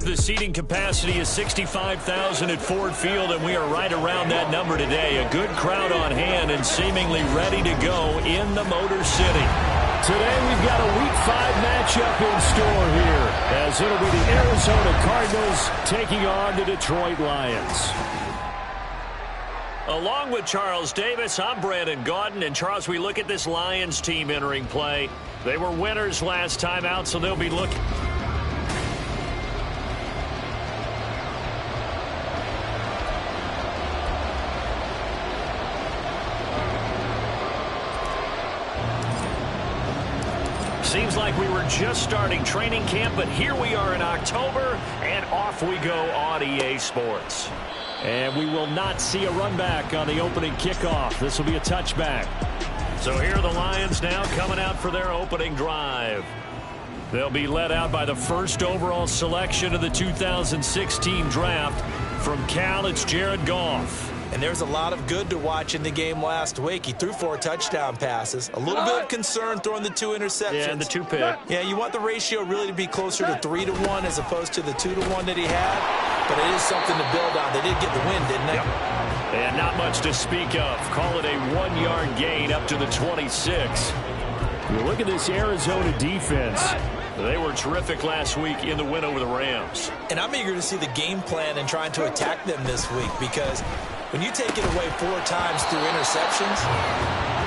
The seating capacity is 65,000 at Ford Field, and we are right around that number today. A good crowd on hand and seemingly ready to go in the Motor City. Today we've got a Week 5 matchup in store here, as it'll be the Arizona Cardinals taking on the Detroit Lions. Along with Charles Davis, I'm Brandon Gaudin. And Charles, we look at this Lions team entering play. They were winners last time out, so they'll be looking. Seems like we were just starting training camp, but here we are in October, and off we go on EA Sports. And we will not see a run back on the opening kickoff. This will be a touchback. So here are the Lions now coming out for their opening drive. They'll be led out by the first overall selection of the 2016 draft. From Cal, it's Jared Goff. And there's a lot of good to watch in the game last week. He threw 4 touchdown passes. A little bit of concern throwing the 2 interceptions. Yeah, and the 2 pick. Yeah, you want the ratio really to be closer to 3-to-1 as opposed to the 2-to-1 that he had. But it is something to build on. They did get the win, didn't they? Yep. And not much to speak of. Call it a 1-yard gain up to the 26. You look at this Arizona defense. They were terrific last week in the win over the Rams. And I'm eager to see the game plan and trying to attack them this week, because when you take it away 4 times through interceptions,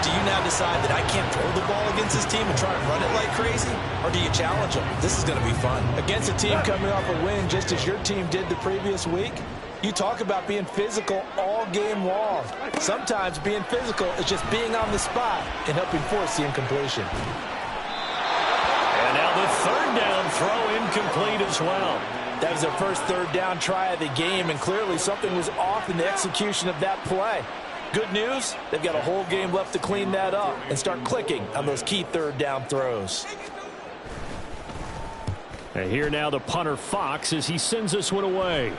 do you now decide that I can't throw the ball against this team and try and run it like crazy? Or do you challenge them? This is going to be fun. Against a team coming off a win just as your team did the previous week, you talk about being physical all game long. Sometimes being physical is just being on the spot and helping force the incompletion. And now the third down throw incomplete as well. That was their first third down try of the game, and clearly something was off in the execution of that play. Good news, they've got a whole game left to clean that up and start clicking on those key third down throws. And here now the punter Fox as he sends this one away.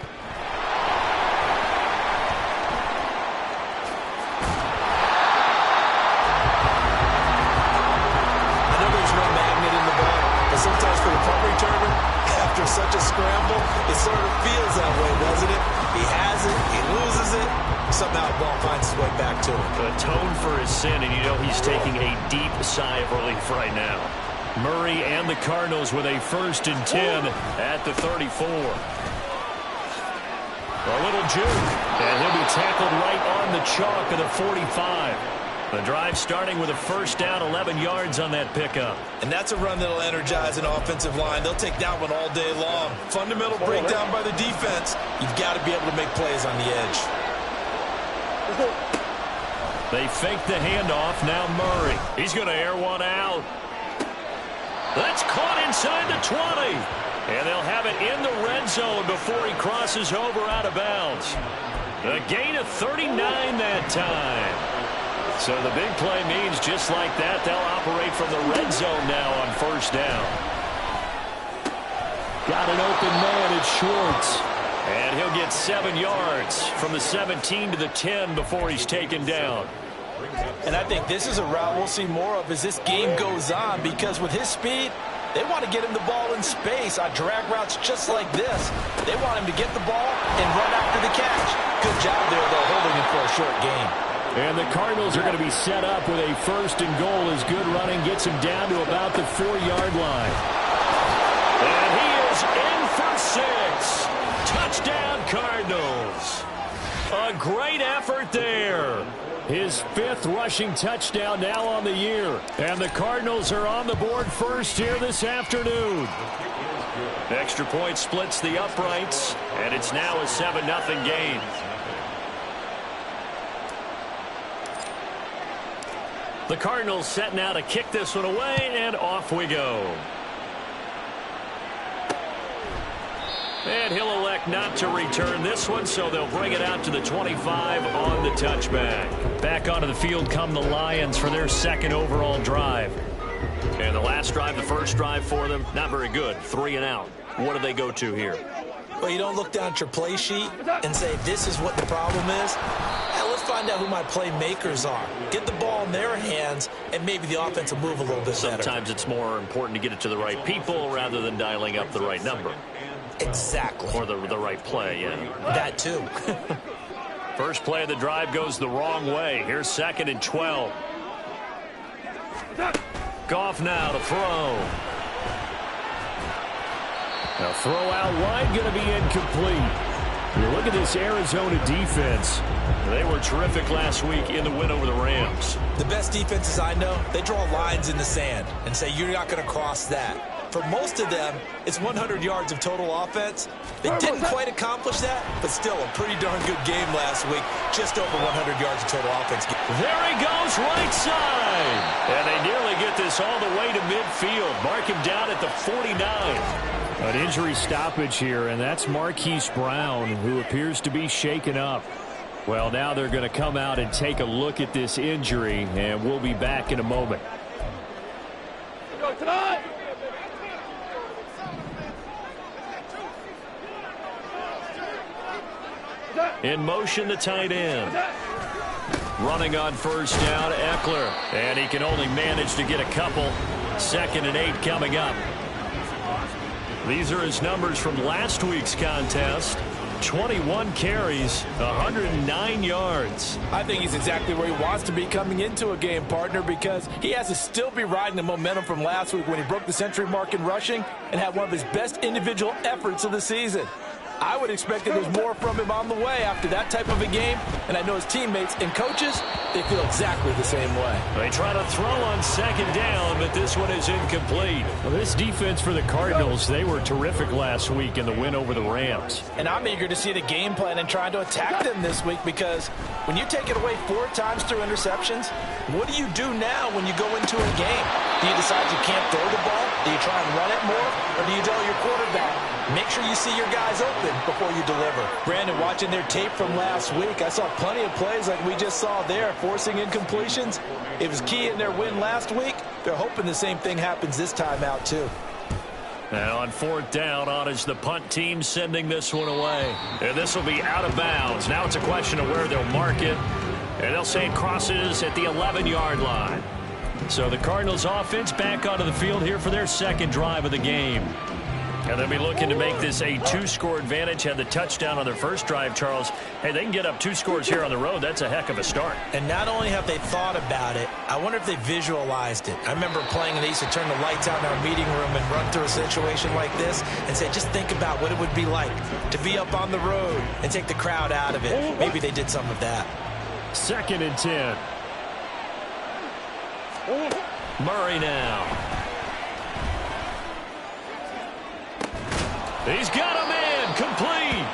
I know there's no magnet in the ball, but sometimes for the punt returner, after such a scramble, it sort of feels that way, doesn't it? He has it, he loses it, somehow the ball finds its way back to him. Atone for his sin, and you know he's taking a deep sigh of relief right now. Murray and the Cardinals with a 1st and 10 at the 34. A little juke, and he'll be tackled right on the chalk of the 45. The drive starting with a first down, 11 yards on that pickup. And that's a run that'll energize an offensive line. They'll take that one all day long. Fundamental breakdown by the defense. You've got to be able to make plays on the edge. They fake the handoff. Now Murray. He's going to air one out. That's caught inside the 20. And they'll have it in the red zone before he crosses over out of bounds. A gain of 39 that time. So the big play means just like that, they'll operate from the red zone now on first down. Got an open man at Schwartz. And he'll get 7 yards from the 17 to the 10 before he's taken down. And I think this is a route we'll see more of as this game goes on, because with his speed, they want to get him the ball in space on drag routes just like this. They want him to get the ball and run after the catch. Good job there, though, holding him for a short gain. And the Cardinals are going to be set up with a 1st and goal as good running gets him down to about the 4-yard line. And he is in for 6. Touchdown, Cardinals. A great effort there. His 5th rushing touchdown now on the year. And the Cardinals are on the board first here this afternoon. Extra point splits the uprights, and it's now a 7-0 game. The Cardinals set now to kick this one away, and off we go. And he'll elect not to return this one, so they'll bring it out to the 25 on the touchback. Back onto the field come the Lions for their 2nd overall drive. And the last drive, the first drive for them, not very good. 3 and out. What do they go to here? Well, you don't look down at your play sheet and say, this is what the problem is. Hey, let's find out who my playmakers are. Get the ball in their hands, and maybe the offense will move a little bit better. Sometimes it's more important to get it to the right people rather than dialing up the right number. Exactly. Or the right play, yeah. That too. First play of the drive goes the wrong way. Here's 2nd and 12. Goff now to throw. A throw out wide, going to be incomplete. Look at this Arizona defense. They were terrific last week in the win over the Rams. The best defenses I know, they draw lines in the sand and say you're not going to cross that. For most of them, it's 100 yards of total offense. They didn't quite accomplish that, but still a pretty darn good game last week. Just over 100 yards of total offense. There he goes, right side. And they nearly get this all the way to midfield. Mark him down at the 49. An injury stoppage here, and that's Marquise Brown, who appears to be shaken up. Well, now they're going to come out and take a look at this injury, and we'll be back in a moment. In motion, the tight end. Running on first down, Eckler. And he can only manage to get a couple. 2nd and 8 coming up. These are his numbers from last week's contest. 21 carries, 109 yards. I think he's exactly where he wants to be coming into a game, partner, because he has to still be riding the momentum from last week when he broke the century mark in rushing and had one of his best individual efforts of the season. I would expect that there's more from him on the way after that type of a game, and I know his teammates and coaches, they feel exactly the same way. They try to throw on 2nd down, but this one is incomplete. Well, this defense for the Cardinals, they were terrific last week in the win over the Rams. And I'm eager to see the game plan and trying to attack them this week, because when you take it away 4 times through interceptions, what do you do now when you go into a game? Do you decide you can't throw the ball? Do you try and run it more? Or do you tell your quarterback, make sure you see your guys open before you deliver? Brandon, watching their tape from last week, I saw plenty of plays like we just saw there, forcing incompletions. It was key in their win last week. They're hoping the same thing happens this time out too. And on 4th down, on is the punt team sending this one away. And this will be out of bounds. Now it's a question of where they'll mark it. And they'll say it crosses at the 11-yard line. So the Cardinals offense back onto the field here for their 2nd drive of the game. And they'll be looking to make this a 2-score advantage. Had the touchdown on their first drive, Charles. Hey, they can get up 2 scores here on the road. That's a heck of a start. And not only have they thought about it, I wonder if they visualized it. I remember playing, and they used to turn the lights out in our meeting room and run through a situation like this and say, just think about what it would be like to be up on the road and take the crowd out of it. Maybe they did some of that. 2nd and 10. Murray now. He's got a man complete.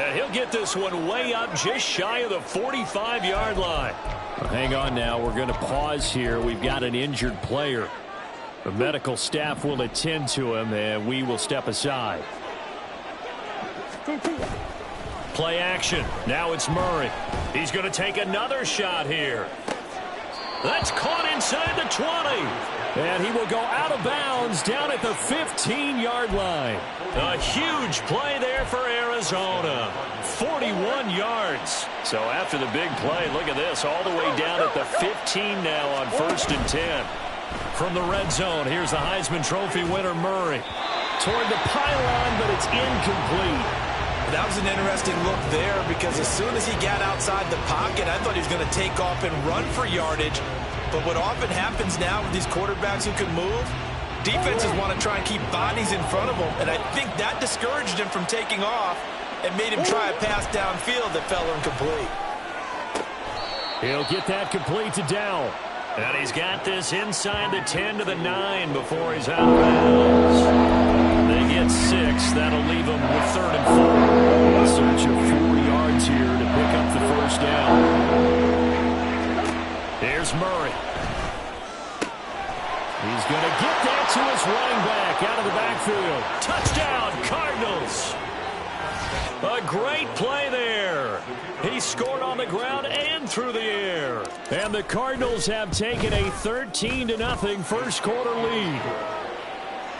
And he'll get this one way up just shy of the 45-yard line. Well, hang on now. We're going to pause here. We've got an injured player. The medical staff will attend to him, and we will step aside. Play action. Now it's Murray. He's going to take another shot here. That's caught inside the 20. And he will go out of bounds down at the 15-yard line. A huge play there for Arizona. 41 yards. So after the big play, look at this. All the way down at the 15 now on 1st and 10. From the red zone, here's the Heisman Trophy winner, Murray. Toward the pylon, but it's incomplete. That was an interesting look there, because as soon as he got outside the pocket, I thought he was going to take off and run for yardage. But what often happens now with these quarterbacks who can move, defenses want to try and keep bodies in front of them, and I think that discouraged him from taking off and made him try a pass downfield that fell incomplete. He'll get that complete to Dow. And he's got this inside the 10 to the 9 before he's out of bounds. They get 6. That'll leave them with 3rd and 4. A search of 4 yards here to pick up the first down. Here's Murray. He's going to get that to his running back out of the backfield. Touchdown, Cardinals. A great play there. He scored on the ground and through the air. And the Cardinals have taken a 13-0 first quarter lead.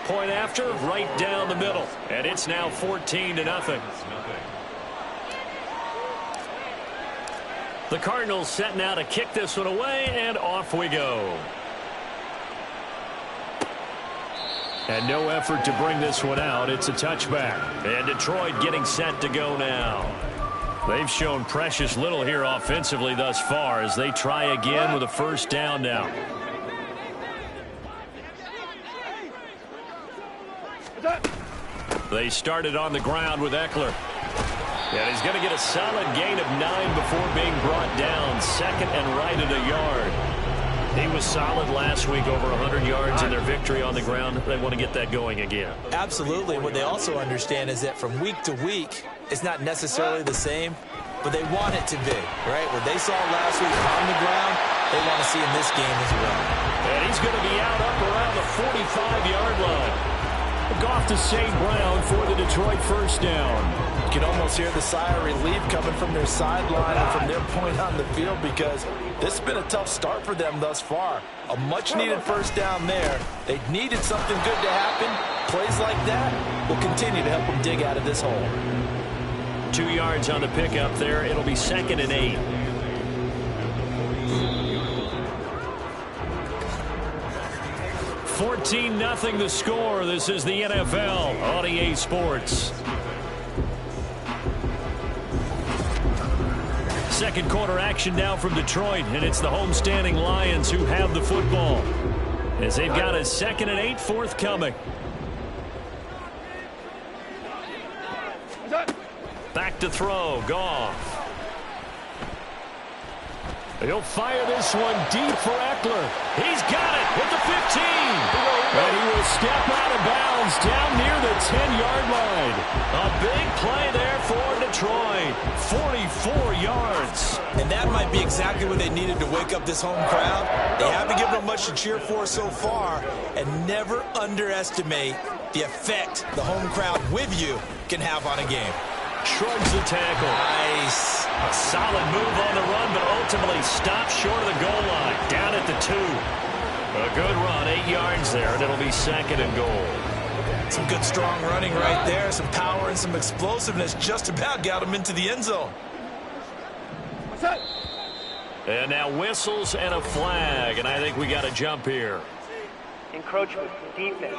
Point after, right down the middle. And it's now 14-0. The Cardinals set now to kick this one away, and off we go. And no effort to bring this one out. It's a touchback. And Detroit getting set to go now. They've shown precious little here offensively thus far as they try again with a first down now. They started on the ground with Eckler. And he's going to get a solid gain of 9 before being brought down. Second and right at a yard. He was solid last week, over 100 yards in their victory on the ground. They want to get that going again. Absolutely. What they also understand is that from week to week, it's not necessarily the same, but they want it to be, right? What they saw last week on the ground, they want to see in this game as well. And he's going to be out up around the 45-yard line. Goff to St. Brown for the Detroit first down. You can almost hear the sigh of relief coming from their sideline and from their point on the field because this has been a tough start for them thus far. A much-needed first down there. They needed something good to happen. Plays like that will continue to help them dig out of this hole. 2 yards on the pickup there. It'll be 2nd and 8. $14-0 the score. This is the NFL on EA Sports. Second quarter action now from Detroit, and it's the homestanding Lions who have the football as they've got a 2nd and 8 forthcoming. Back to throw, Goff. He'll fire this one deep for Eckler. He's got it at the 15. And he will step out of bounds down near the 10-yard line. A big play there for Detroit. 44 yards. And that might be exactly what they needed to wake up this home crowd. They haven't given them much to cheer for so far. And never underestimate the effect the home crowd with you can have on a game. Shrugs the tackle. Nice. A solid move on the run, but ultimately stopped short of the goal line. Down at the 2. A good run, 8 yards there, and it'll be 2nd and goal. Some good strong running right there. Some power and some explosiveness just about got him into the end zone. And now whistles and a flag, and I think we got a jump here. Encroachment, defense.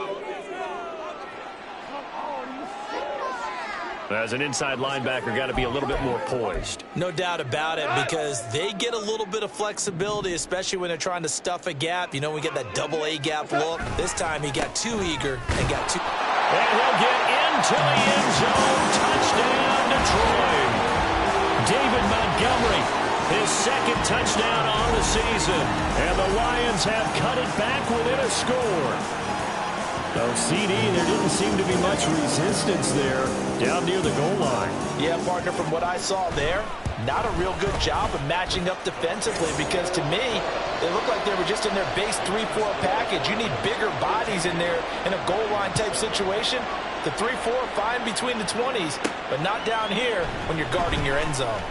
As an inside linebacker, got to be a little bit more poised. No doubt about it, because they get a little bit of flexibility, especially when they're trying to stuff a gap. You know, we get that double A gap look. This time he got too eager and got too... And he'll get into the end zone. Touchdown, Detroit. David Montgomery, his 2nd touchdown on the season. And the Lions have cut it back within a score. Oh, CD, there didn't seem to be much resistance there down near the goal line. Yeah, partner, from what I saw there, not a real good job of matching up defensively because to me, they look like they were just in their base 3-4 package. You need bigger bodies in there in a goal line type situation. The 3-4 fine between the 20s, but not down here when you're guarding your end zone.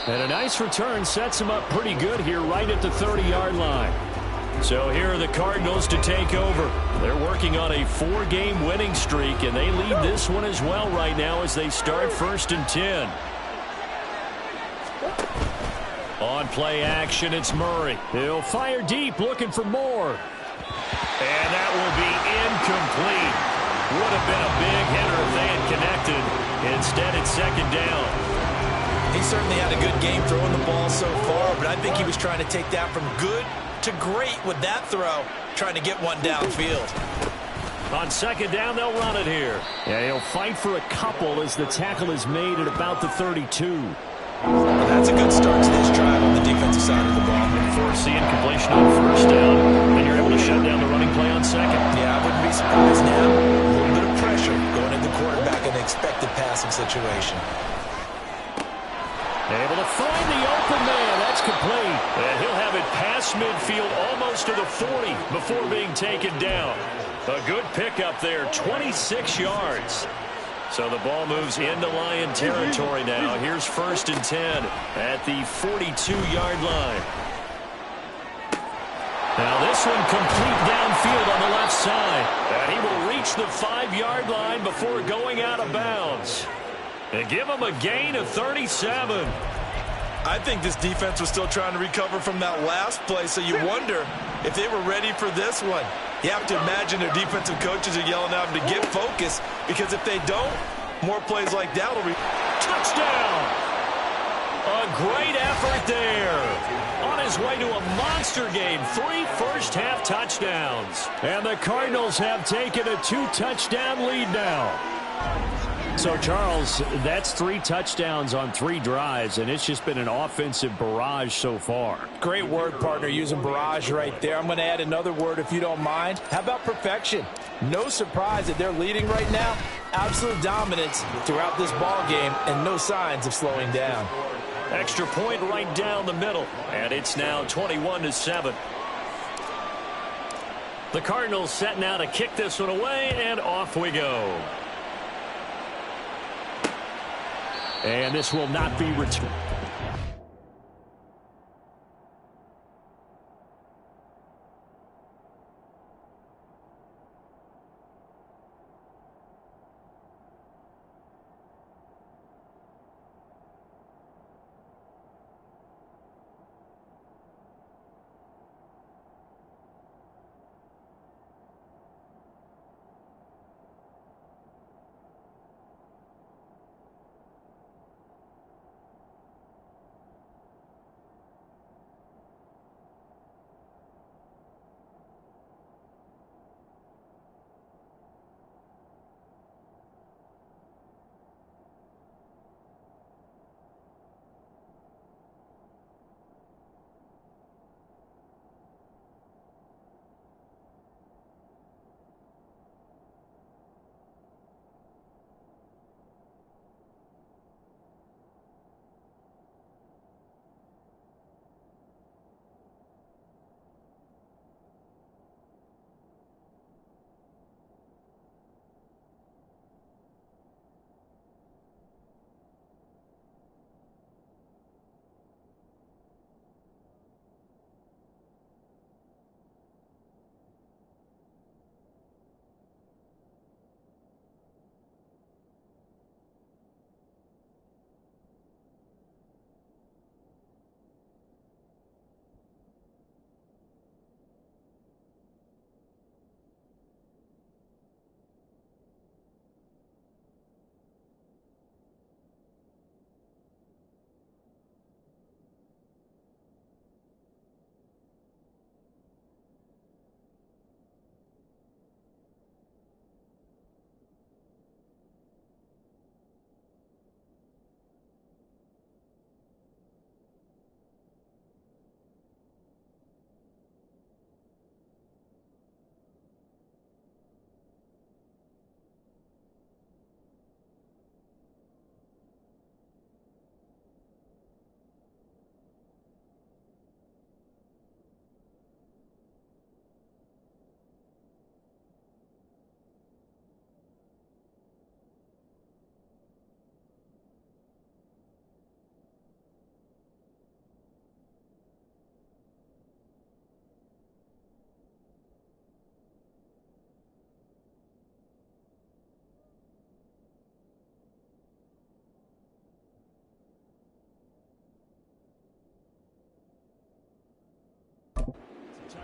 And a nice return sets him up pretty good here right at the 30-yard line. So here are the Cardinals to take over. They're working on a 4-game winning streak, and they lead this one as well right now as they start 1st and 10. On play action, it's Murray. He'll fire deep, looking for more. And that will be incomplete. Would have been a big hitter if they had connected. Instead, it's 2nd down. He certainly had a good game throwing the ball so far, but I think he was trying to take that from good to great with that throw, trying to get one downfield. On 2nd down, they'll run it here. Yeah, he'll fight for a couple as the tackle is made at about the 32. Well, that's a good start to this drive on the defensive side of the ball. Force the incompletion on 1st down, and you're able to shut down the running play on 2nd. Yeah, I wouldn't be surprised now. A little bit of pressure going into the quarterback in an expected passing situation. Able to find the open man. That's complete. And he'll have it past midfield almost to the 40 before being taken down. A good pickup there, 26 yards. So the ball moves into Lion territory now. Here's 1st and 10 at the 42-yard line. Now this one complete downfield on the left side. And he will reach the 5-yard line before going out of bounds. And give him a gain of 37. I think this defense was still trying to recover from that last play, so you wonder if they were ready for this one. You have to imagine their defensive coaches are yelling at them to get focused, because if they don't, more plays like that will be... Touchdown! A great effort there. On his way to a monster game, 3 first-half touchdowns. And the Cardinals have taken a 2-touchdown lead now. So, Charles, that's 3 touchdowns on 3 drives, and it's just been an offensive barrage so far. Great word, partner, using barrage right there. I'm going to add another word if you don't mind. How about perfection? No surprise that they're leading right now. Absolute dominance throughout this ball game, and no signs of slowing down. Extra point right down the middle, and it's now 21-7. The Cardinals set now to kick this one away, and off we go. And this will not be returned.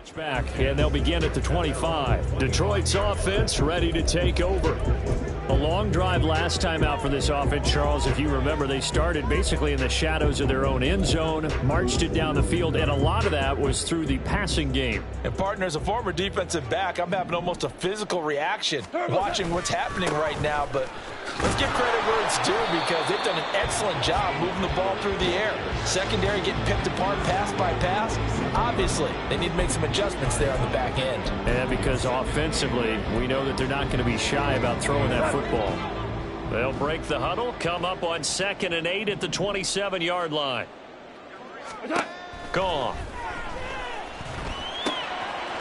Touchback, and they'll begin at the 25. Detroit's offense ready to take over. A long drive last time out for this offense, Charles. If you remember, they started basically in the shadows of their own end zone, marched it down the field, and a lot of that was through the passing game. And, partner, as a former defensive back, I'm having almost a physical reaction watching what's happening right now. But let's give credit where it's due, because they've done an excellent job moving the ball through the air. Secondary getting picked apart pass by pass. Obviously, they need to make some adjustments there on the back end. And because offensively, we know that they're not going to be shy about throwing that football. They'll break the huddle, come up on 2nd and 8 at the 27-yard line. Gone.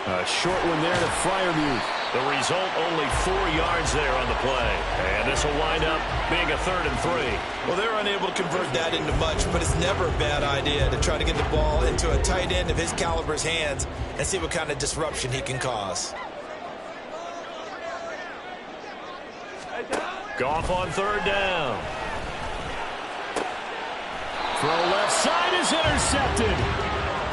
A short one there to Freiermuth. The result, only 4 yards there on the play. And this will wind up being a 3rd and 3. Well, they're unable to convert that into much, but it's never a bad idea to try to get the ball into a tight end of his caliber's hands and see what kind of disruption he can cause. Goff on 3rd down. Throw left side is intercepted.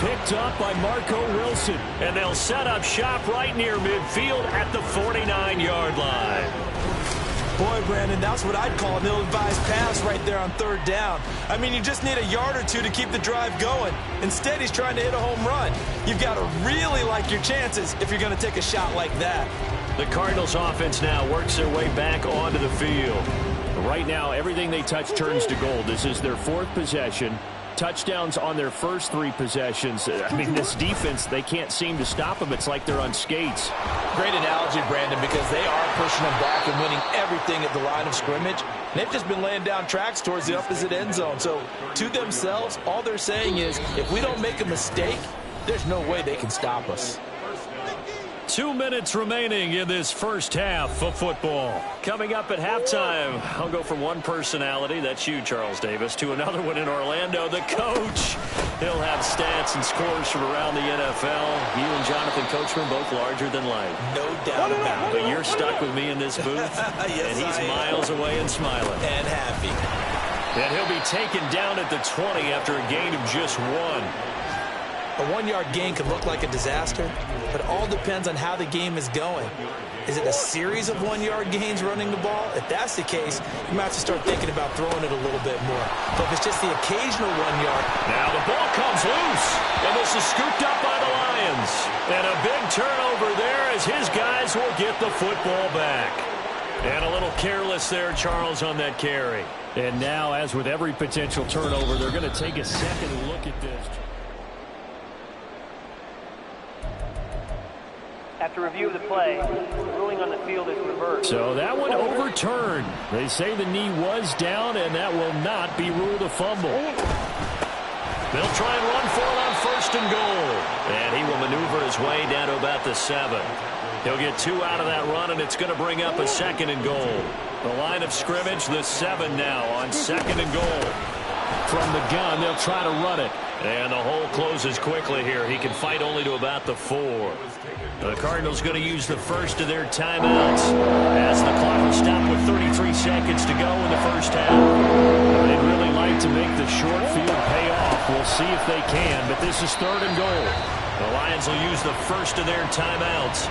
picked up by Marco Wilson. And they'll set up shop right near midfield at the 49-yard line. Boy, Brandon, that's what I'd call an ill-advised pass right there on third down. I mean, you just need a yard or two to keep the drive going. Instead, he's trying to hit a home run. You've got to really like your chances if you're going to take a shot like that. The Cardinals offense now works their way back onto the field. Right now, everything they touch turns to gold. This is their 4th possession. Touchdowns on their first 3 possessions. I mean, this defense, they can't seem to stop them. It's like they're on skates. Great analogy, Brandon, because they are pushing them back and winning everything at the line of scrimmage. And they've just been laying down tracks towards the opposite end zone. So, to themselves, all they're saying is, if we don't make a mistake, there's no way they can stop us. 2 minutes remaining in this first half of football. Coming up at halftime, I'll go from one personality, that's you, Charles Davis, to another one in Orlando, the coach. He'll have stats and scores from around the NFL. You and Jonathan Coachman both larger than life. No doubt about it. But you're stuck with me in this booth, yes, and he's miles away and smiling. And happy. And he'll be taken down at the 20 after a gain of just 1. A 1-yard gain could look like a disaster, but it all depends on how the game is going. Is it a series of 1-yard gains running the ball? If that's the case, you might have to start thinking about throwing it a little bit more. But if it's just the occasional 1-yard... Now the ball comes loose, and this is scooped up by the Lions. And a big turnover there as his guys will get the football back. And a little careless there, Charles, on that carry. And now, as with every potential turnover, they're going to take a second look at this. After review of the play, the ruling on the field is reversed. So that one overturned. They say the knee was down, and that will not be ruled a fumble. They'll try and run for it on 1st and goal. And he will maneuver his way down to about the 7. He'll get 2 out of that run, and it's going to bring up a 2nd and goal. The line of scrimmage, the 7 now on 2nd and goal. From the gun, they'll try to run it. And the hole closes quickly here. He can fight only to about the 4. The Cardinals going to use the first of their timeouts as the clock will stop with 33 seconds to go in the first half. They'd really like to make the short field pay off. We'll see if they can, but this is 3rd and goal. The Lions will use the first of their timeouts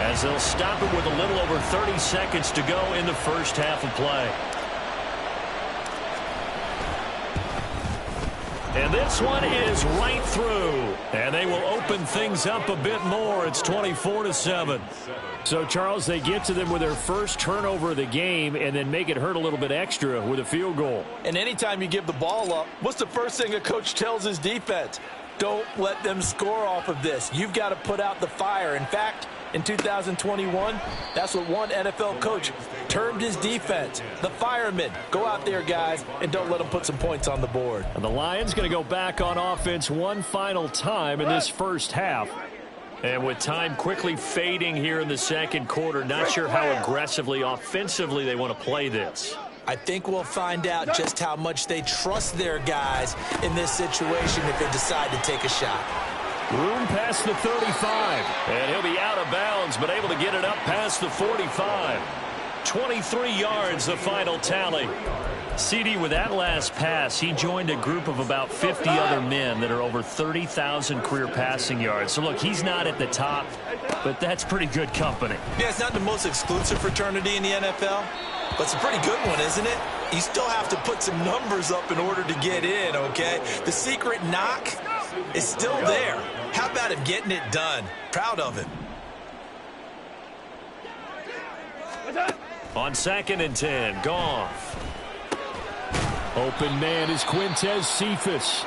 as they'll stop it with a little over 30 seconds to go in the first half of play. And this one is right through. And they will open things up a bit more. It's 24-7. So, Charles, they get to them with their first turnover of the game and then make it hurt a little bit extra with a field goal. And anytime you give the ball up, what's the first thing a coach tells his defense? Don't let them score off of this. You've got to put out the fire. In fact, in 2021, that's what one NFL coach termed his defense. The firemen. Go out there, guys, and don't let them put some points on the board. And the Lions going to go back on offense one final time in this first half. And with time quickly fading here in the second quarter, not sure how aggressively, offensively they want to play this. I think we'll find out just how much they trust their guys in this situation if they decide to take a shot. Room past the 35. And he'll be out of bounds, but able to get it up past the 45. 23 yards, the final tally. CD, with that last pass, he joined a group of about 50 other men that are over 30,000 career passing yards. So, look, he's not at the top, but that's pretty good company. Yeah, it's not the most exclusive fraternity in the NFL, but it's a pretty good one, isn't it? You still have to put some numbers up in order to get in, okay? The secret knock is still there. How about him getting it done? Proud of him. On 2nd and 10, Goff. Open man is Quintez Cephas.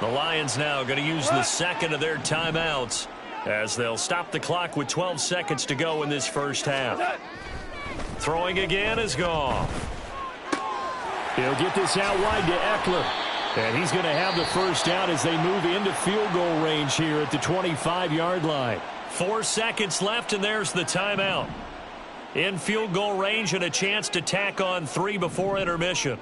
The Lions now going to use the second of their timeouts as they'll stop the clock with 12 seconds to go in this first half. Throwing again is Goff. He'll get this out wide to Eckler. And he's going to have the first down as they move into field goal range here at the 25-yard line. 4 seconds left, and there's the timeout. In field goal range and a chance to tack on 3 before intermission.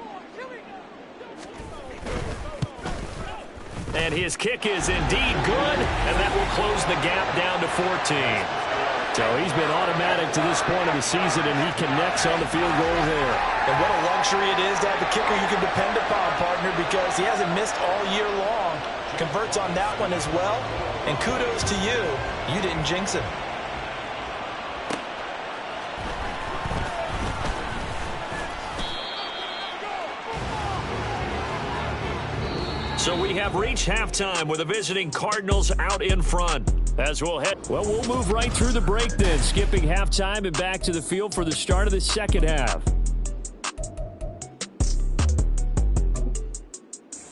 And his kick is indeed good, and that will close the gap down to 14. So he's been automatic to this point of the season, and he connects on the field goal there. And what a luxury it is to have a kicker you can depend upon, partner, because he hasn't missed all year long. converts on that one as well. And kudos to you. You didn't jinx him. So we have reached halftime with the visiting Cardinals out in front. As we'll we'll move right through the break then, skipping halftime and back to the field for the start of the second half.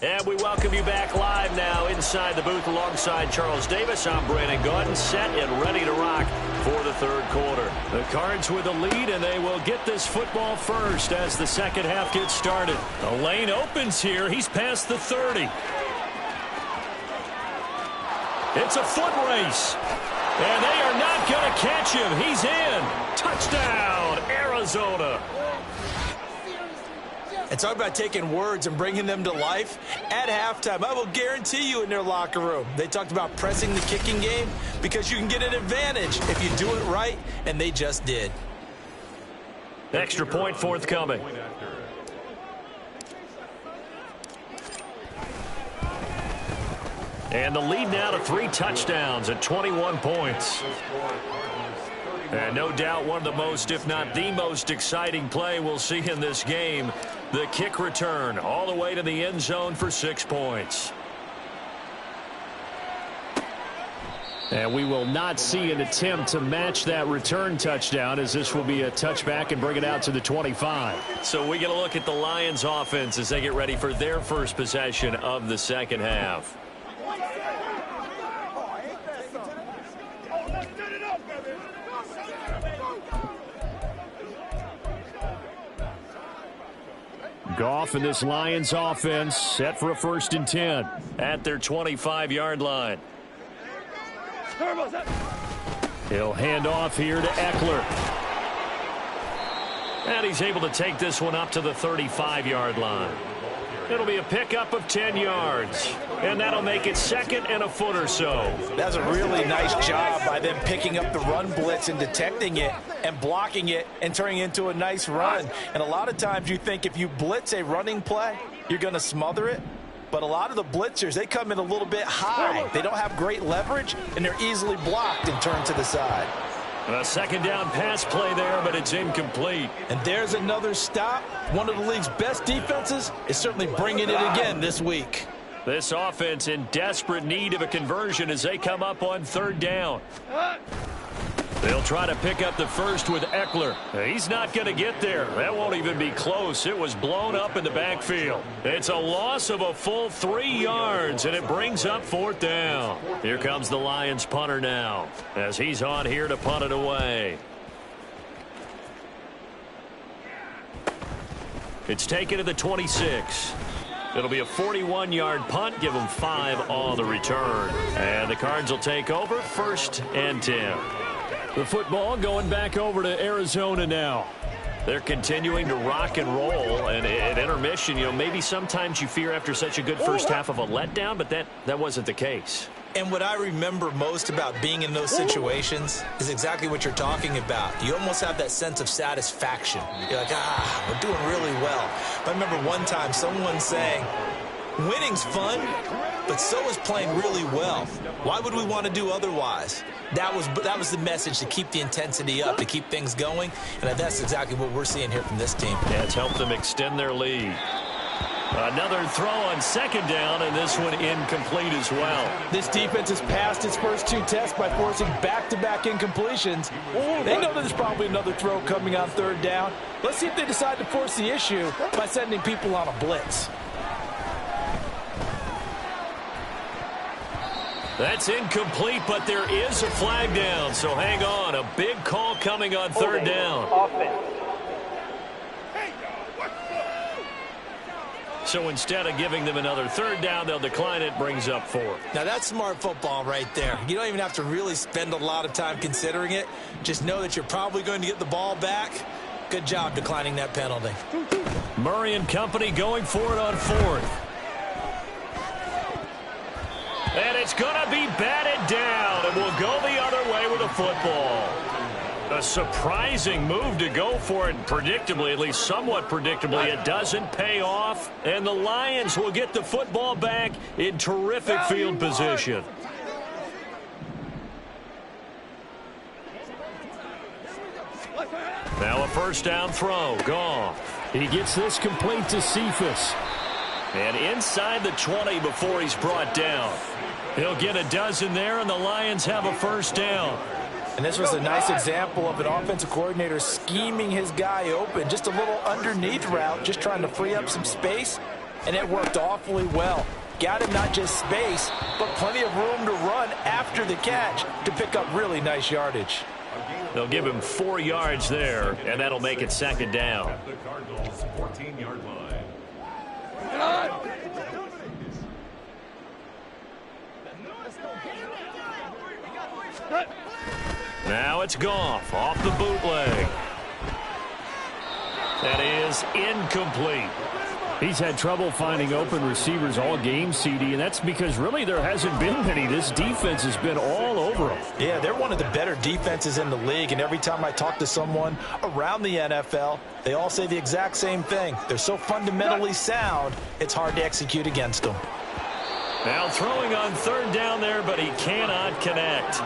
And we welcome you back live now inside the booth alongside Charles Davis. I'm Brandon Gaudin, set and ready to rock for the third quarter. The Cards with the lead, and they will get this football first as the second half gets started. The lane opens here. He's past the 30. It's a foot race. And they are not going to catch him. He's in. Touchdown, Arizona. And talk about taking words and bringing them to life. At halftime, I will guarantee you in their locker room, they talked about pressing the kicking game because you can get an advantage if you do it right, and they just did. Extra point forthcoming. And the lead now to 3 touchdowns at 21 points. And no doubt one of the most, if not the most exciting play we'll see in this game. The kick return all the way to the end zone for 6 points. And we will not see an attempt to match that return touchdown, as this will be a touchback and bring it out to the 25. So we get a look at the Lions offense as they get ready for their first possession of the second half. Goff and this Lions offense set for a 1st and 10 at their 25-yard line. He'll hand off here to Eckler. And he's able to take this one up to the 35-yard line. It'll be a pickup of 10 yards. And that'll make it 2nd and a foot or so. That's a really nice job by them picking up the run blitz and detecting it and blocking it and turning it into a nice run. And a lot of times you think if you blitz a running play, you're going to smother it. But a lot of the blitzers, they come in a little bit high. They don't have great leverage, and they're easily blocked and turned to the side. A second down pass play there, but it's incomplete. And there's another stop. One of the league's best defenses is certainly bringing it again this week. This offense in desperate need of a conversion as they come up on 3rd down. They'll try to pick up the first with Eckler. He's not going to get there. That won't even be close. It was blown up in the backfield. It's a loss of a full 3 yards, and it brings up 4th down. Here comes the Lions punter now as he's on here to punt it away. It's taken to the 26. It'll be a 41-yard punt. Give them 5 on the return. And the Cards will take over 1st and 10. The football going back over to Arizona now. They're continuing to rock and roll, and at intermission, maybe sometimes you fear after such a good first half of a letdown, but that wasn't the case. And what I remember most about being in those situations is exactly what you're talking about. You almost have that sense of satisfaction. You're like, we're doing really well. I remember one time someone saying, winning's fun, but so is playing really well. Why would we want to do otherwise? That was the message, to keep the intensity up, to keep things going, and that's exactly what we're seeing here from this team. Yeah, it's helped them extend their lead. Another throw on 2nd down, and this one incomplete as well. This defense has passed its first 2 tests by forcing back-to-back incompletions. They know there's probably another throw coming on 3rd down. Let's see if they decide to force the issue by sending people on a blitz. That's incomplete, but there is a flag down, so hang on. A big call coming on 3rd down. So instead of giving them another 3rd down, they'll decline it, brings up 4th. Now that's smart football right there. You don't even have to really spend a lot of time considering it. Just know that you're probably going to get the ball back. Good job declining that penalty. Murray and company going for it on 4th. And it's going to be batted down, and we'll go the other way with the football. A surprising move to go for it, predictably, at least somewhat predictably. It doesn't pay off, and the Lions will get the football back in terrific field position. Now a first down throw. Goff. He gets this complete to Cephas. And inside the 20 before he's brought down. He'll get a dozen there, and the Lions have a first down. And this was a nice example of an offensive coordinator scheming his guy open. Just a little underneath route, just trying to free up some space, and it worked awfully well. Got him not just space, but plenty of room to run after the catch to pick up really nice yardage. They'll give him 4 yards there, and that'll make it second down. At the Cardinals' 14-yard line. Now it's Goff off the bootleg. That is incomplete. He's had trouble finding open receivers all game, CD, and that's because really there hasn't been many. This defense has been all over him. Yeah, they're one of the better defenses in the league, and every time I talk to someone around the NFL, they all say the exact same thing. They're so fundamentally sound, it's hard to execute against them. Now throwing on third down there, but he cannot connect.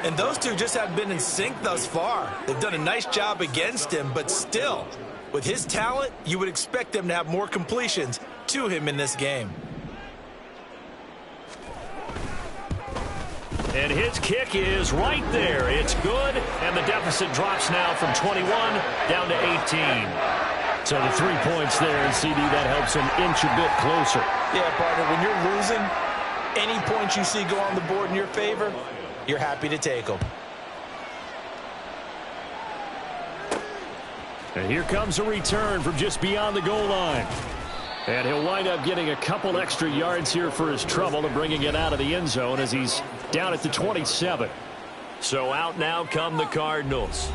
And those two just haven't been in sync thus far. They've done a nice job against him, but still, with his talent, you would expect them to have more completions to him in this game. And his kick is right there. It's good, and the deficit drops now from 21 down to 18. So the 3 points there, and CD, that helps him inch a bit closer. Yeah, partner, when you're losing, any points you see go on the board in your favor, you're happy to take them. And here comes a return from just beyond the goal line. And he'll wind up getting a couple extra yards here for his trouble and bringing it out of the end zone as he's down at the 27. So out now come the Cardinals.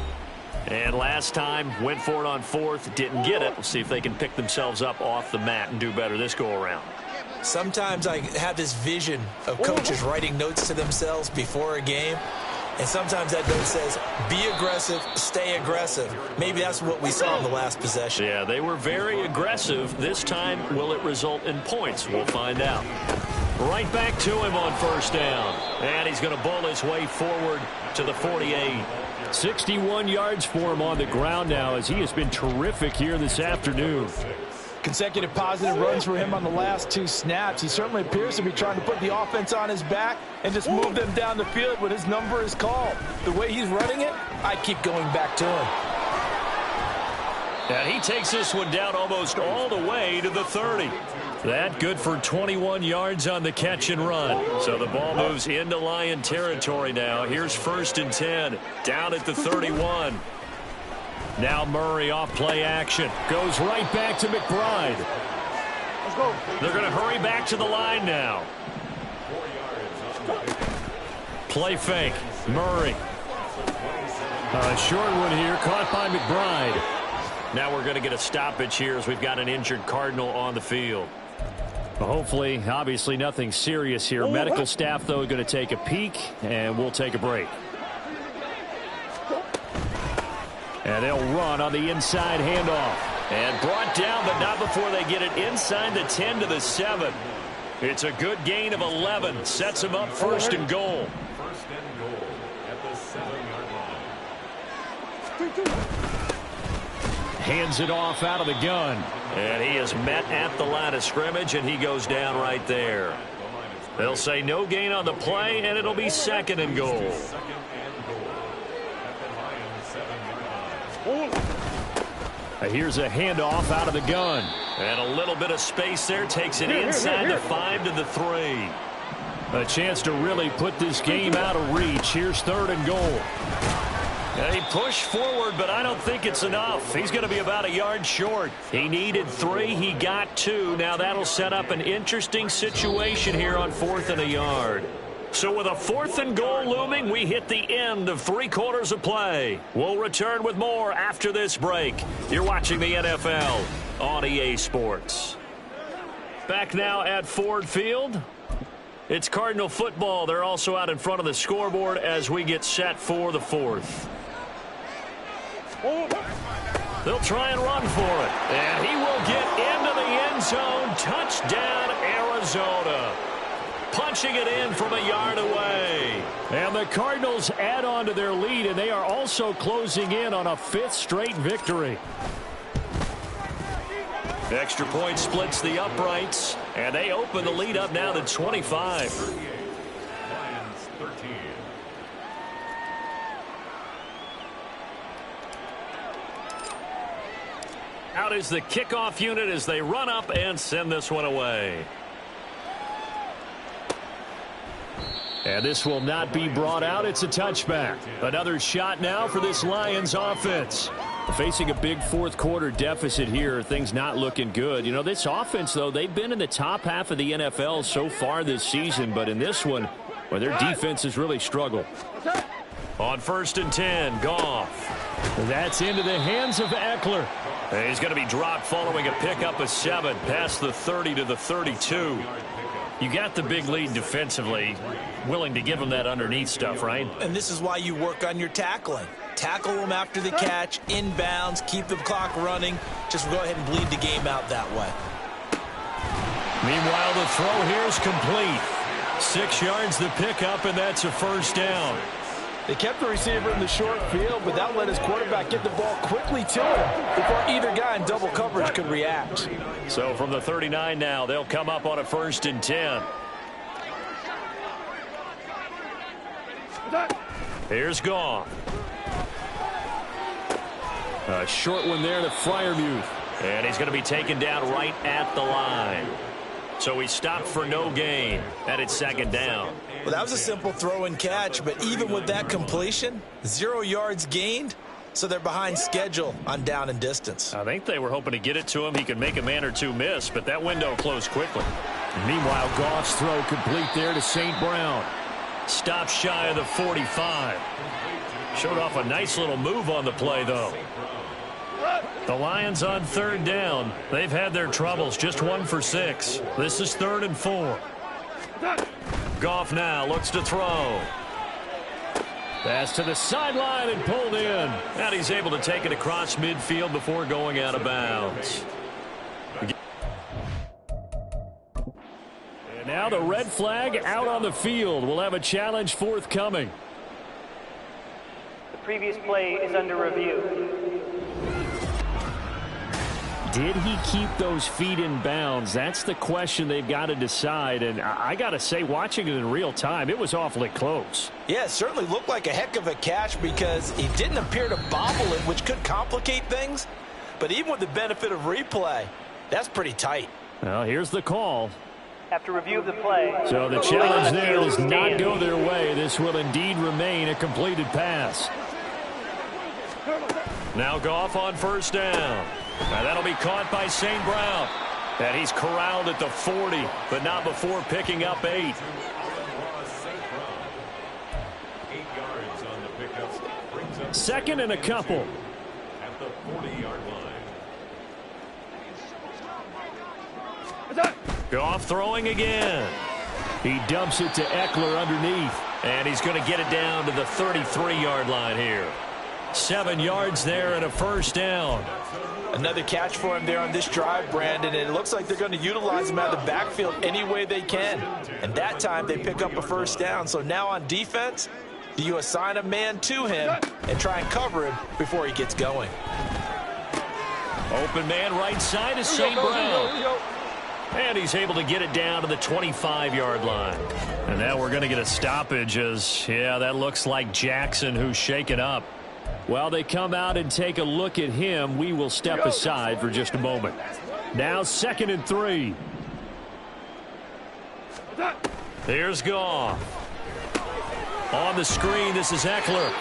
And last time, went for it on fourth, didn't get it. We'll see if they can pick themselves up off the mat and do better this go-around. Sometimes I have this vision of coaches writing notes to themselves before a game. And sometimes that note says, be aggressive, stay aggressive. Maybe that's what we saw in the last possession. Yeah, they were very aggressive. This time, will it result in points? We'll find out. Right back to him on first down. And he's going to bowl his way forward to the 48. 61 yards for him on the ground now as he has been terrific here this afternoon. Consecutive positive runs for him on the last 2 snaps. He certainly appears to be trying to put the offense on his back and just move them down the field when his number is called. The way he's running it, I keep going back to him. And he takes this one down almost all the way to the 30. That good for 21 yards on the catch and run. So the ball moves into Lion territory now. Here's first and 10 down at the 31. Now Murray off play action. Goes right back to McBride. Let's go. They're going to hurry back to the line now. Play fake. Murray. A short one here caught by McBride. Now we're going to get a stoppage here as we've got an injured Cardinal on the field. Hopefully, obviously nothing serious here. Medical staff, though, going to take a peek, and we'll take a break. And they'll run on the inside handoff. And brought down, but not before they get it inside the 10 to the 7. It's a good gain of 11. Sets them up first and goal. First and goal at the 7-yard line. Hands it off out of the gun. And he is met at the line of scrimmage, and he goes down right there. They'll say no gain on the play, and it'll be second and goal. Here's a handoff out of the gun. And a little bit of space there. Takes it inside the 5 to the 3. A chance to really put this game out of reach. Here's third and goal. And he pushed forward, but I don't think it's enough. He's going to be about a yard short. He needed 3. He got 2. Now that'll set up an interesting situation here on 4th and a yard. So with a 4th and goal looming, we hit the end of 3 quarters of play. We'll return with more after this break. You're watching the NFL on EA Sports. Back now at Ford Field. It's Cardinal football. They're also out in front of the scoreboard as we get set for the 4th. They'll try and run for it. And he will get into the end zone. Touchdown, Arizona. Punching it in from a yard away. And the Cardinals add on to their lead, and they are also closing in on a 5th straight victory. Extra point splits the uprights, and they open the lead up now to 25. 38, Lions 13. Out is the kickoff unit as they run up and send this one away. And this will not be brought out. It's a touchback. Another shot now for this Lions offense. Facing a big 4th quarter deficit here, things not looking good. You know, this offense, though, they've been in the top half of the NFL so far this season, but in this one, well, their defense has really struggled. On 1st and 10, Goff. That's into the hands of Eckler. And he's going to be dropped following a pickup of 7 past the 30 to the 32. You got the big lead defensively, willing to give him that underneath stuff, right? And this is why you work on your tackling. Tackle them after the catch, inbounds, keep the clock running. Just go ahead and bleed the game out that way. Meanwhile, the throw here is complete. 6 yards the pickup, and that's a 1st down. They kept the receiver in the short field, but that let his quarterback get the ball quickly to him before either guy in double coverage could react. So from the 39 now, they'll come up on a 1st and 10. Here's Goff. A short one there to Freiermuth. And he's going to be taken down right at the line. So he stopped for no gain, and it's 2nd down. Well, that was a simple throw and catch, but even with that completion, 0 yards gained, so they're behind schedule on down and distance. I think they were hoping to get it to him. He could make a man or two miss, but that window closed quickly. Meanwhile, Goff's throw complete there to St. Brown. Stop shy of the 45. Showed off a nice little move on the play, though. The Lions on 3rd down. They've had their troubles, just 1 for 6. This is 3rd and 4. Goff now looks to throw. Pass to the sideline and pulled in. And he's able to take it across midfield before going out of bounds. And now the red flag out on the field. We'll have a challenge forthcoming. The previous play is under review. Did he keep those feet in bounds? That's the question they've got to decide. And I got to say, watching it in real time, it was awfully close. Yeah, it certainly looked like a heck of a catch because he didn't appear to bobble it, which could complicate things. But even with the benefit of replay, that's pretty tight. Well, here's the call. After review of the play. So the challenge there does not go their way. This will indeed remain a completed pass. Now Goff on 1st down. And that'll be caught by St. Brown. And he's corralled at the 40, but not before picking up 8. 8 yards on the pickup. Brings up 2nd and a couple. at the 40-yard line. Goff throwing again. He dumps it to Eckler underneath. And he's going to get it down to the 33-yard line here. 7 yards there and a 1st down. Another catch for him there on this drive, Brandon, and it looks like they're going to utilize him out of the backfield any way they can. And that time they pick up a 1st down. So now on defense, do you assign a man to him and try and cover him before he gets going? Open man right side is St. Brown. And he's able to get it down to the 25-yard line. And now we're going to get a stoppage as, yeah, that looks like Jackson who's shaken up. While they come out and take a look at him, we will step aside for just a moment. Now 2nd and 3. Here's Goff. On the screen, this is Eckler.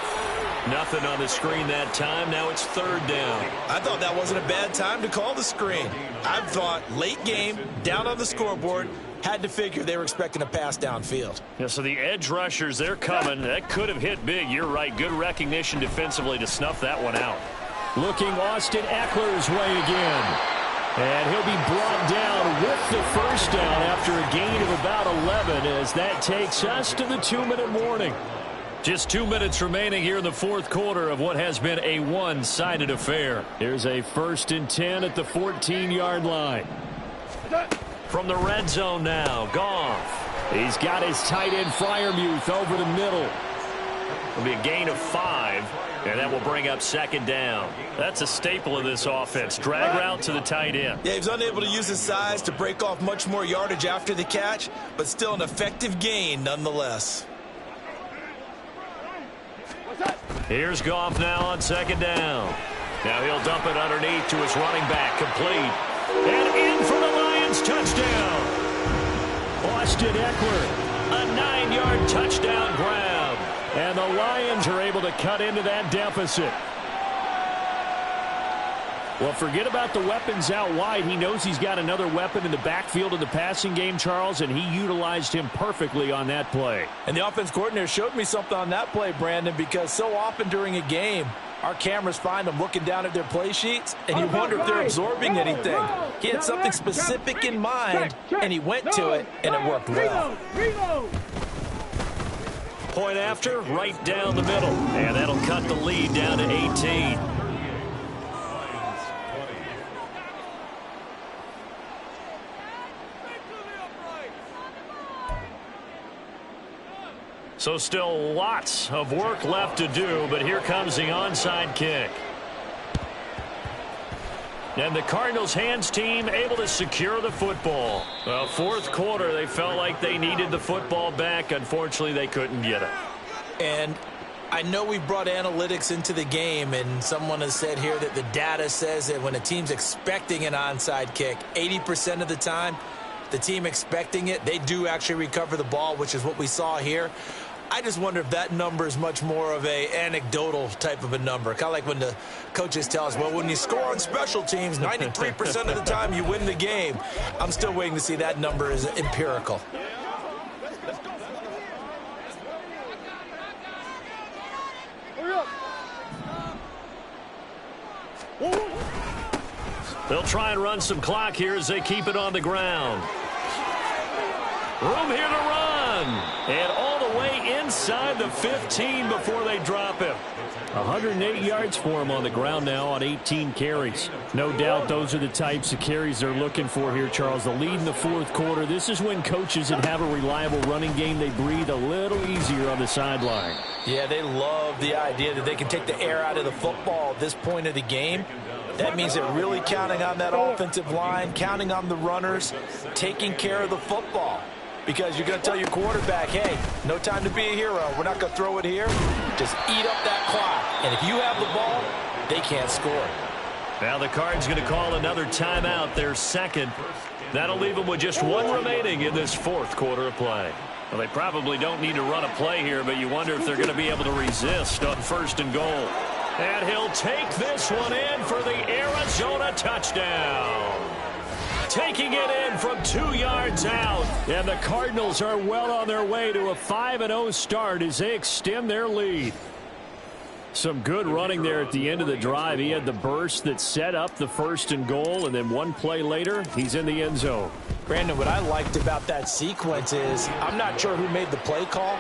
Nothing on the screen that time. Now it's 3rd down. I thought that wasn't a bad time to call the screen. I thought late game, down on the scoreboard, had to figure they were expecting a pass downfield. Yeah, so the edge rushers, they're coming. That could have hit big. You're right. Good recognition defensively to snuff that one out. Looking Austin Eckler's way again. And he'll be brought down with the 1st down after a gain of about 11 as that takes us to the 2-minute warning. Just 2 minutes remaining here in the fourth quarter of what has been a one-sided affair. Here's a 1st and 10 at the 14-yard line. From the red zone now, Goff. He's got his tight end Freiermuth over the middle. It'll be a gain of 5, and that will bring up 2nd down. That's a staple of this offense. Drag route to the tight end. Yeah, he was unable to use his size to break off much more yardage after the catch, but still an effective gain nonetheless. Here's Goff now on 2nd down. Now he'll dump it underneath to his running back, complete. And in for the Lions, touchdown. Austin Eckler, A 9-yard touchdown grab. and the Lions are able to cut into that deficit. Well, forget about the weapons out wide. He knows he's got another weapon in the backfield of the passing game, Charles, and he utilized him perfectly on that play. And the offense coordinator showed me something on that play, Brandon, because so often during a game, our cameras find them looking down at their play sheets, and you wonder if they're absorbing anything. He had something specific in mind, and he went to it, and it worked well. Point after, right down the middle. And that'll cut the lead down to 18. So still lots of work left to do, but here comes the onside kick. And the Cardinals hands team able to secure the football. Well, fourth quarter, they felt like they needed the football back. Unfortunately, they couldn't get it. And I know we brought analytics into the game, and someone has said here that the data says that when a team's expecting an onside kick, 80% of the time, the team expecting it, they do actually recover the ball, which is what we saw here. I just wonder if that number is much more of a anecdotal type of a number. Kind of like when the coaches tell us, well, when you score on special teams, 93% of the time you win the game. I'm still waiting to see that number is empirical. They'll try and run some clock here as they keep it on the ground. Room here to run. And all the way inside the 15 before they drop him. 108 yards for him on the ground now on 18 carries. No doubt those are the types of carries they're looking for here, Charles. The lead in the fourth quarter. This is when coaches that have a reliable running game, they breathe a little easier on the sideline. Yeah, they love the idea that they can take the air out of the football at this point of the game. That means they're really counting on that offensive line, counting on the runners, taking care of the football. Because you're going to tell your quarterback, hey, no time to be a hero. We're not going to throw it here. Just eat up that clock. And if you have the ball, they can't score. Now the Cards going to call another timeout, their second. That'll leave them with just one remaining in this fourth quarter of play. Well, they probably don't need to run a play here, but you wonder if they're going to be able to resist on 1st and goal. And he'll take this one in for the Arizona touchdown. Taking it in from 2 yards out. And the Cardinals are well on their way to a 5-0 start as they extend their lead. Some good running there at the end of the drive. He had the burst that set up the 1st and goal, and then one play later, he's in the end zone. Brandon, what I liked about that sequence is I'm not sure who made the play call,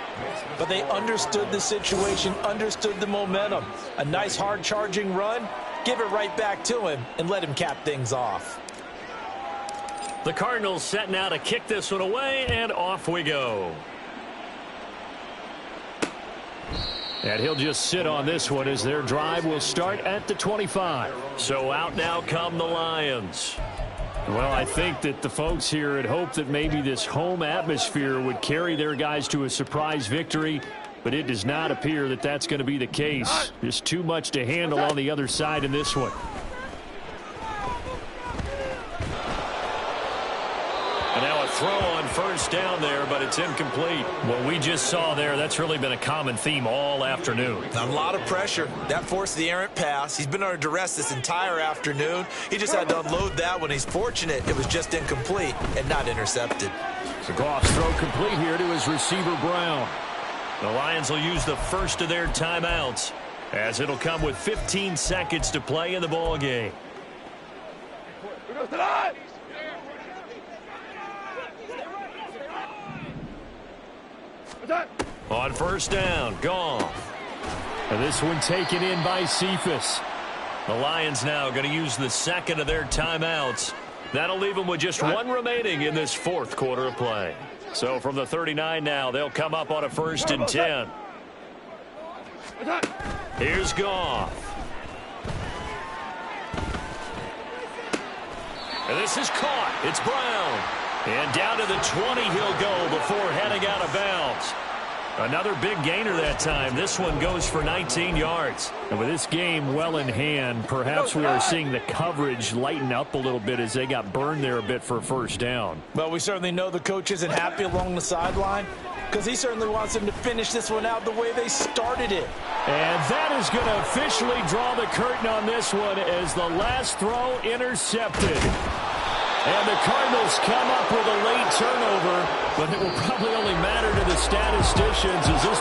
but they understood the situation, understood the momentum. A nice hard-charging run, give it right back to him, and let him cap things off. The Cardinals setting out to kick this one away, and off we go. And he'll just sit on this one as their drive will start at the 25. So out now come the Lions. Well, I think that the folks here had hoped that maybe this home atmosphere would carry their guys to a surprise victory, but it does not appear that that's going to be the case. Just too much to handle on the other side in this one. And now a throw on 1st down there, but it's incomplete. What we just saw there, that's really been a common theme all afternoon. A lot of pressure. That forced the errant pass. He's been under duress this entire afternoon. He just had to unload that one. He's fortunate it was just incomplete and not intercepted. So Goff's throw complete here to his receiver, Brown. The Lions will use the first of their timeouts, as it'll come with 15 seconds to play in the ball game. On first down, Goff. And this one taken in by Cephas. The Lions now going to use the second of their timeouts. That'll leave them with just one remaining in this fourth quarter of play. So from the 39 now, they'll come up on a 1st and 10. Here's Goff. And this is caught. It's Brown. And down to the 20 he'll go before heading out of bounds. Another big gainer that time. This one goes for 19 yards. And with this game well in hand, perhaps we are seeing the coverage lighten up a little bit as they got burned there a bit for a first down. Well, we certainly know the coach isn't happy along the sideline because he certainly wants them to finish this one out the way they started it. And that is going to officially draw the curtain on this one as the last throw intercepted. And the Cardinals come up with a late turnover, but it will probably only matter to the statisticians as this